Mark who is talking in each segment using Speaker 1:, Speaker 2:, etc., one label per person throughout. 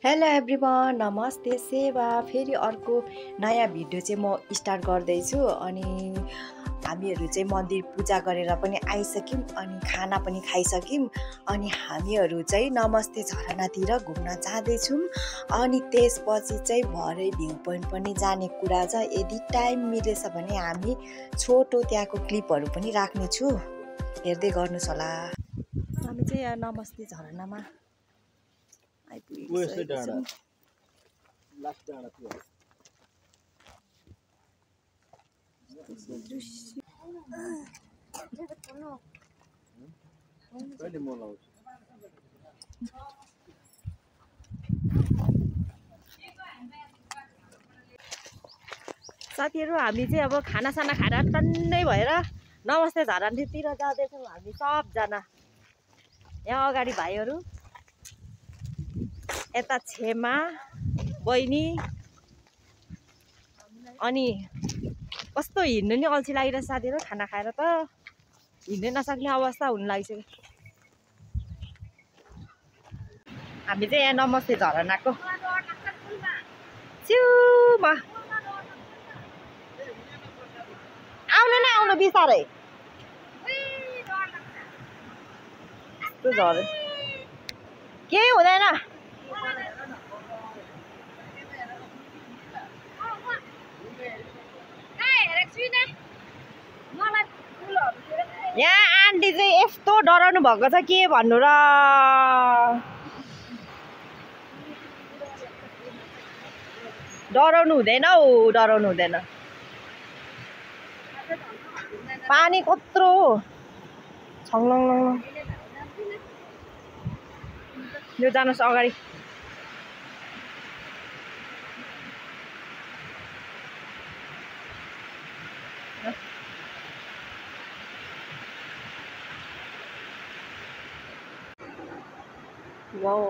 Speaker 1: Hello everyone, नमस्ते सेवा। फेरि अर्को नयाँ भिडियो चाहिँ म स्टार्ट गर्दैछु। अनि हामीहरू चाहिँ मन्दिर पूजा गरेर पनि आइसक्यौँ अनि खाना पनि खाइसक्यौँ। अनि हामीहरू चाहिँ नमस्ते झरनातिर घुम्न जाँदैछौँ। अनि त्यसपछि चाहिँ भरे भ्यू पोइन्ट पनि जाने कुरा छ। यदि टाइम मिलेछ भने हामी छोटो त्यहाँको क्लिपहरू पनि राख्नेछु, हेर्दै गर्नुहोस् होला। हामी चाहिँ यहाँ नमस्ते झरनामा साथीहरू, हामी चाहिँ अब खानासाना खाएर टन्नै भएर नमस्ते झरनातिर जाँदैछौँ हामी सबजना। यहाँ अगाडि भाइहरू, यता छेमा बहिनी, अनि कस्तो हिँड्नु नि अल्छी लागिरहेछ साथीहरू। खाना खाएर त हिँड्नै नसक्ने अवस्था हुन लागिसक्यो। हामी चाहिँ यहाँ नमस्ते झरनाको छेउमा आउनु बिस्तारै। केही हुँदैन। यहाँ आन्टी चाहिँ यस्तो डराउनु भएको छ, के भन्नु र। डराउनु हुँदैन हौ, डराउनु हुँदैन। पानी कत्रो छङलङ। यो जानुहोस् अगाडि। वाउ,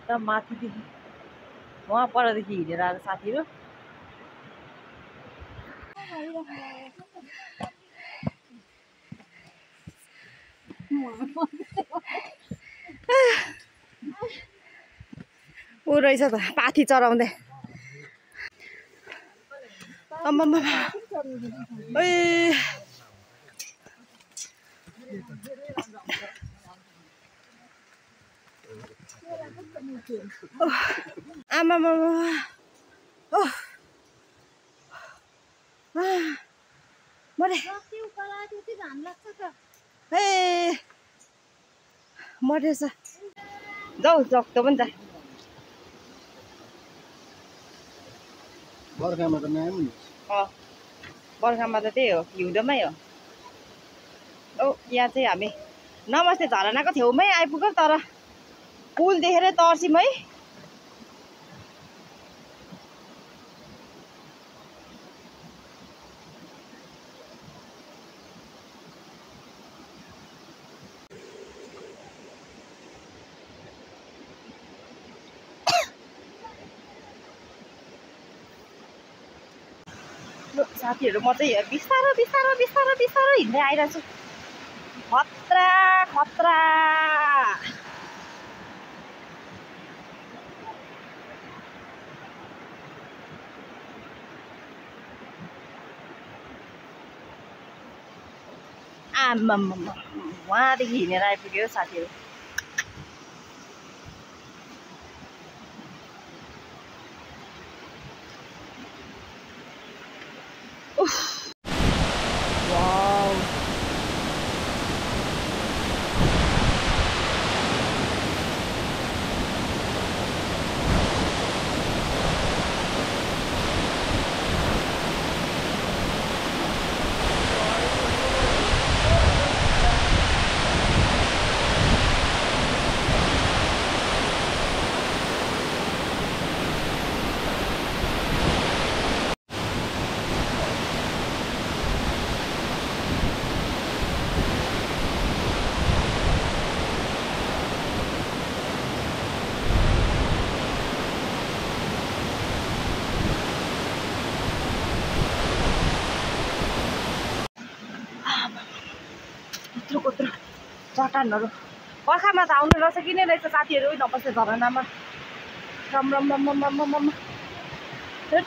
Speaker 1: त माथिदेखि वहाँ परदेखि हिँडेर आएको साथीहरू। ऊ रहेछ त पाथी चराउँदै। आम्मामा, ओइ आमामा, मरे ए मरेछ। जाऊ जक्तो पनि जा।
Speaker 2: बर्खामा त नआउनु नि।
Speaker 1: बर्खामा त त्यही हो, हिउँदोमै हो। यहाँ चाहिँ हामी नमस्ते झरनाको छेउमै आइपुग्यौँ, तर पुल देखेर तर्सिम है। साथीहरू, म चाहिँ बिस्तारो हिँड्दै आइरहेको छु। खतरा। आम्मामा, वहाँदेखि हिँडेर आइपुग्यो साथीहरू। कत्रो कत्रो चट्टानहरू बर्खामा त आउनु नसकिने रहेछ साथीहरू नमस्ते झरनामा रम रम रम रम रम रम धुत।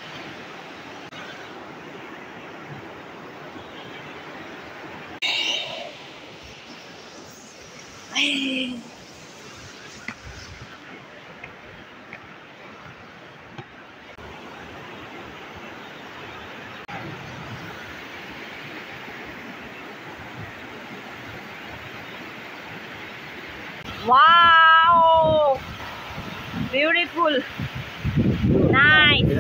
Speaker 1: Wow! Beautiful. Nice.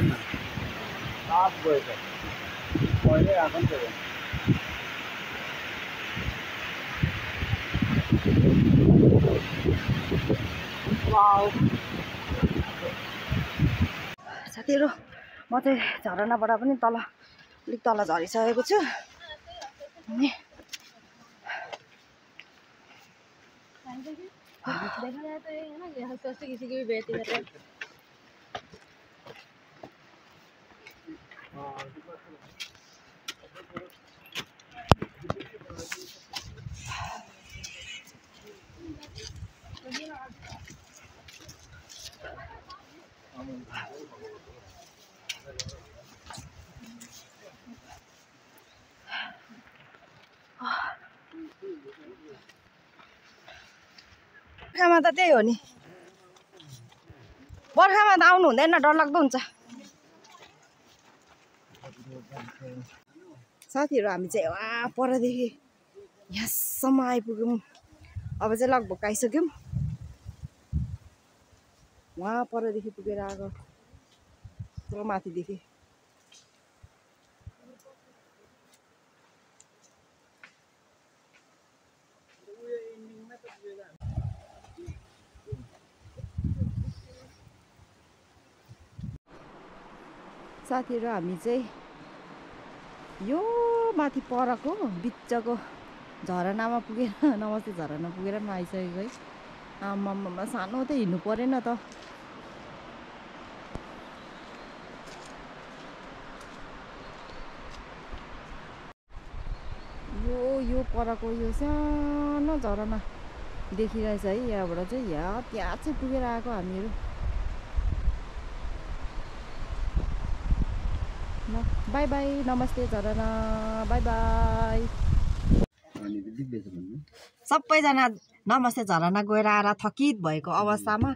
Speaker 1: Wow. साथीहरु म चाहिँ झरनाबाट पनि अलिक तल झरिसकेको छु। देखा जाता है ना कि हंस हंस किसी की भी बेइज्जती कर रहे हैं। बर्खामा त त्यही हो नि बर्खामा त आउनु हुँदैन डरलाग्दो हुन्छ साथीहरु हामी चाहिँ वहाँ परदेखि यहाँसम्म आइपुग्यौं अब चाहिँ लगभग आइसक्यौं वहाँ परदेखि पुगेर आएको त्यो माथिदेखि साथीहरु हामी चाहिँ यो माथि परको बिचको झरनामा पुगेर नमस्ते झरना पुगेर पनि आइसकेको है आम्मामा सानो त हिँड्नु परेन त यो परको यो सानो झरना देखिरहेछ है यहाँबाट चाहिँ त्यहाँ चाहिँ पुगेर आएको हामीहरु बाय बाय नमस्ते झरना बाय बाय सबैजना नमस्ते झरना गएर आएर थकित भएको अवस्थामा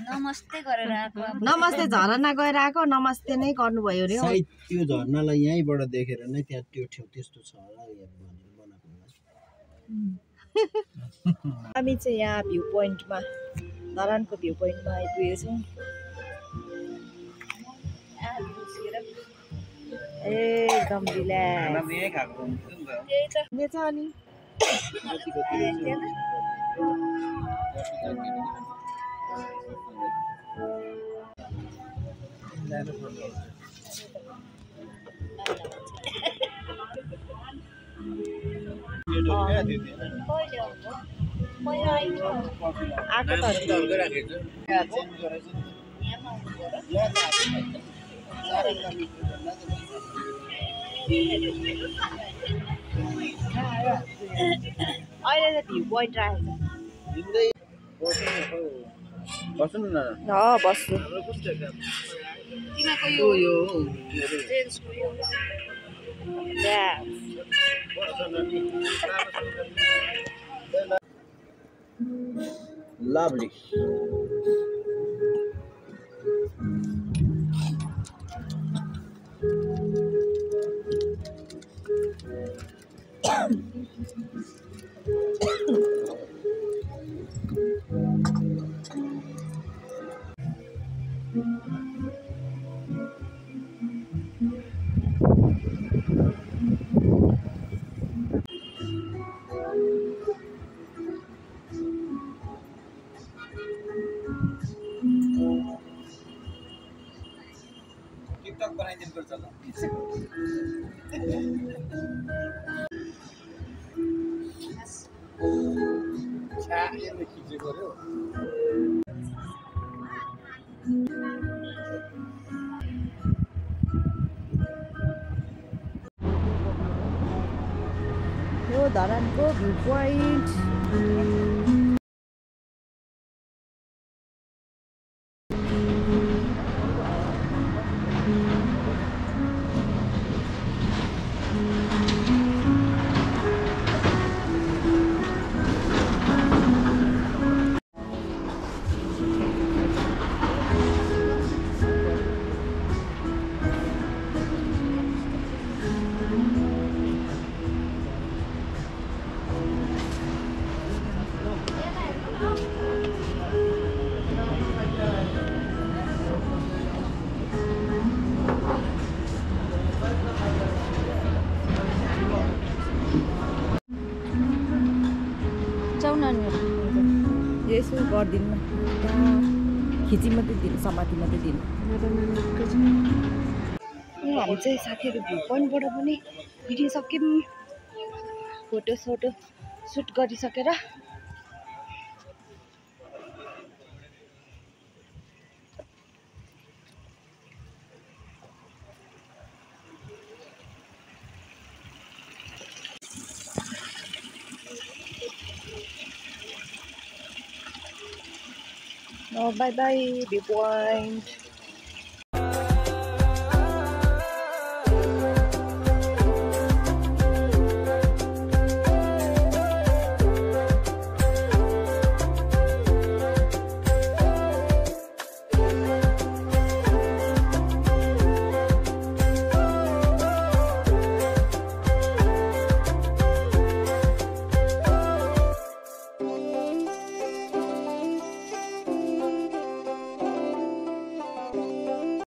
Speaker 1: नमस्ते गरेर आएको नमस्ते झरना गएर आएको नमस्ते नै गर्नुभयो रे
Speaker 2: सायद त्यो झरनालाई यहीँबाट देखेर नै त्यहाँ त्यो ठाउँ त्यस्तो छ होला भनेर बनाएको होला
Speaker 1: हामी चाहिँ यहाँ भ्यू पोइन्टमा धरानको भ्यू पोइन्टमा आइपुगेको छौँ एकदम रिल्याक्स अनि आएको अहिले त भ्यू पोइन्ट राखेको
Speaker 2: बस्नु न
Speaker 1: बस्छु
Speaker 2: Lovely. TikTok बनाइदिनु पर्छ ल छाले खिचेको रे
Speaker 1: धरानको भ्यू पोइन्ट। जाउँ न यसो गरिदिनु खिची मात्रै दिनु समाति मात्रै दिनु। हामी चाहिँ साथीहरू भ्यू पोइन्टबाट पनि हिँडिसक्यौँ, फोटो सुट गरिसकेर। By by view point.